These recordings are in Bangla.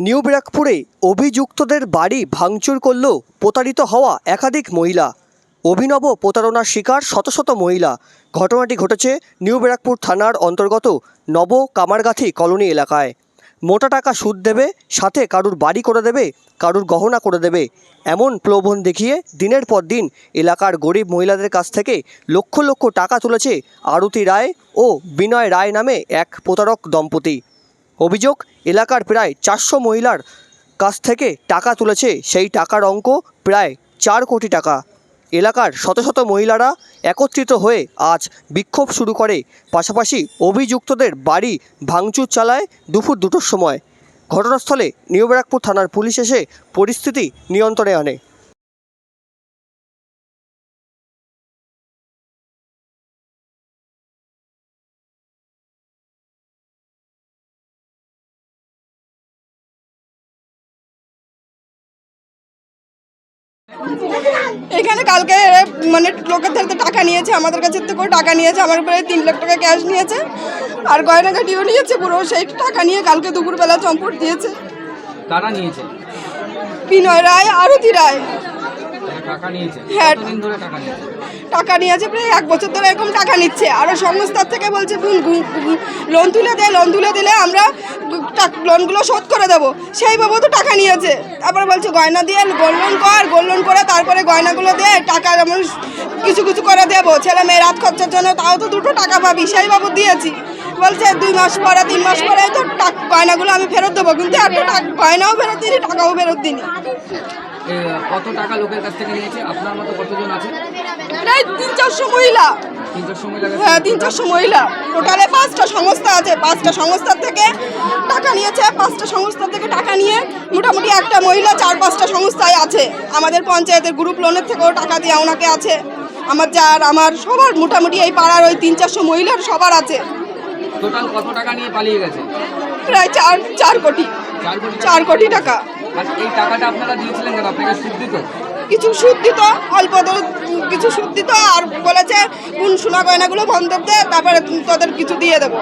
নিউ ব্যারাকপুরে অভিযুক্তদের বাড়ি ভাঙচুর করল প্রতারিত হওয়া একাধিক মহিলা। অভিনব প্রতারণার শিকার শত শত মহিলা। ঘটনাটি ঘটেছে নিউ ব্যারাকপুর থানার অন্তর্গত নব কামারগাথি কলোনি এলাকায়। মোটা টাকা সুদ দেবে, সাথে কারুর বাড়ি করে দেবে, কারুর গহনা করে দেবে, এমন প্রলোভন দেখিয়ে দিনের পর দিন এলাকার গরিব মহিলাদের কাছ থেকে লক্ষ লক্ষ টাকা তুলেছে আরতি রায় ও বিনয় রায় নামে এক প্রতারক দম্পতি। অভিযোগ, এলাকার প্রায় 400 মহিলার কাছ থেকে টাকা তুলেছে। সেই টাকার অঙ্ক প্রায় 4 কোটি টাকা। এলাকার শত শত মহিলারা একত্রিত হয়ে আজ বিক্ষোভ শুরু করে, পাশাপাশি অভিযুক্তদের বাড়ি ভাঙচুর চালায় দুপুর 2টোর সময়। ঘটনাস্থলে নিউ ব্যারাকপুর থানার পুলিশ এসে পরিস্থিতি নিয়ন্ত্রণে আনে। এখানে কালকে মানে লোকের থেকে টাকা নিয়েছে, আমাদের কাছে থেকে টাকা নিয়েছে, আমার উপরে 3 লাখ টাকা ক্যাশ নিয়েছে আর গয়নাঘাটিও নিয়েছে পুরো। সেই টাকা নিয়ে কালকে দুপুরবেলা চম্পট দিয়েছে। কারা নিয়েছে? বিনয় রায়, আরতি রায়। টাকা নিয়েছে? হ্যাঁ, কতদিন ধরে টাকা নিয়েছে? টাকা নিয়েছে প্রায় 1 বছর ধরে এরকম টাকা নিচ্ছে। আরও সংস্থার থেকে বলছে লোন তুলে দেয়, লোন তুলে দিলে আমরা লোনগুলো শোধ করে দেবো, সেই বাবদ টাকা নিয়েছে। তারপরে বলছে গয়না দিয়ে গোল্ড লোন কর, গোল্ড লোন করে তারপরে গয়নাগুলো দিয়ে টাকা আমরা কিছু কিছু করে দেবো, ছেলে মেয়ে রাত খরচার জন্য, তাও তো 2টো টাকা পাবি, সেই বাবদ দিয়েছি। বলছে 2 মাস পরে 3 মাস পরে তো গয়নাগুলো আমি ফেরত দেবো, কিন্তু একটা গয়নাও ফেরত দিইনি, টাকাও ফেরত দিইনি। কত টাকা লোকের কাছ থেকে নিয়েছে? আপনার মতো কতজন আছে? প্রায় 300-400 মহিলা। 300 মহিলা? হ্যাঁ, 300-400 মহিলা। টোটালে 5টা সংস্থা আছে, 5টা সংস্থার থেকে টাকা নিয়েছে। 5টা সংস্থার থেকে টাকা নিয়ে মোটামুটি একটা মহিলা 4-5টা সংস্থায় আছে। আমাদের পঞ্চায়েতের গ্রুপ লোনের থেকেও টাকা দিয়ে ওনাকে আছে। আমার যার আমার সবার মোটামুটি এই পাড়ার ওই 300-400 মহিলার সবার আছে। টোটাল কত টাকা নিয়ে পালিয়ে গেছে? প্রায় 4 কোটি। 4 কোটি টাকা। আর এই টাকাটা আপনারা দিয়েছিলেন কেন? আপনাকে সুদ দিত? কিছু সুদ দিত, অল্প কিছু সুদ দিত, আর বলেছে কোন সোনা গয়নাগুলো বন্ধক দে, তারপরে তোদের কিছু দিয়ে দেবো,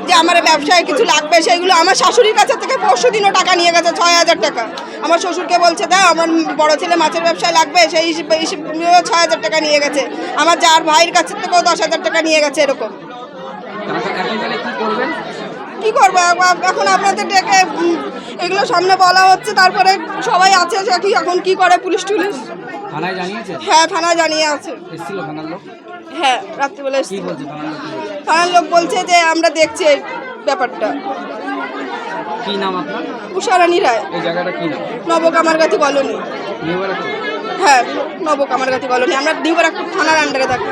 যে আমার ব্যবসায় কিছু লাগবে সেইগুলো। আমার শাশুড়ির কাছে থেকে পরশু দিনও টাকা নিয়ে গেছে 6,000 টাকা। আমার শ্বশুরকে বলছে দাও আমার বড় ছেলে মাছের ব্যবসায় লাগবে, সেই 6,000 টাকা নিয়ে গেছে। আমার যার ভাইয়ের কাছে থেকেও 10,000 টাকা নিয়ে গেছে। এরকম কি করবো এখন? আপনাদের ডেকে এগুলো সামনে বলা হচ্ছে, তারপরে সবাই আছে এখন কি করে পুলিশ টুলিশ? থানায় জানিয়েছে? হ্যাঁ, থানায় জানিয়ে আছে। এসেছিল থানার লোক? হ্যাঁ, রাত্রিবেলা কি বলছে থানার লোক? থানার লোক বলছে যে আমরা দেখছি এই ব্যাপারটা। কি নাম আপনার? উষারানী রায়। এই জায়গাটা কি নাম? নব কামারগাথি কলোনি। নিউ ব্যারাকপুর? হ্যাঁ, নব কামারগাথি কলোনি। আমরা নিউ ব্যারাকপুর থানার আন্ডারে থাকি।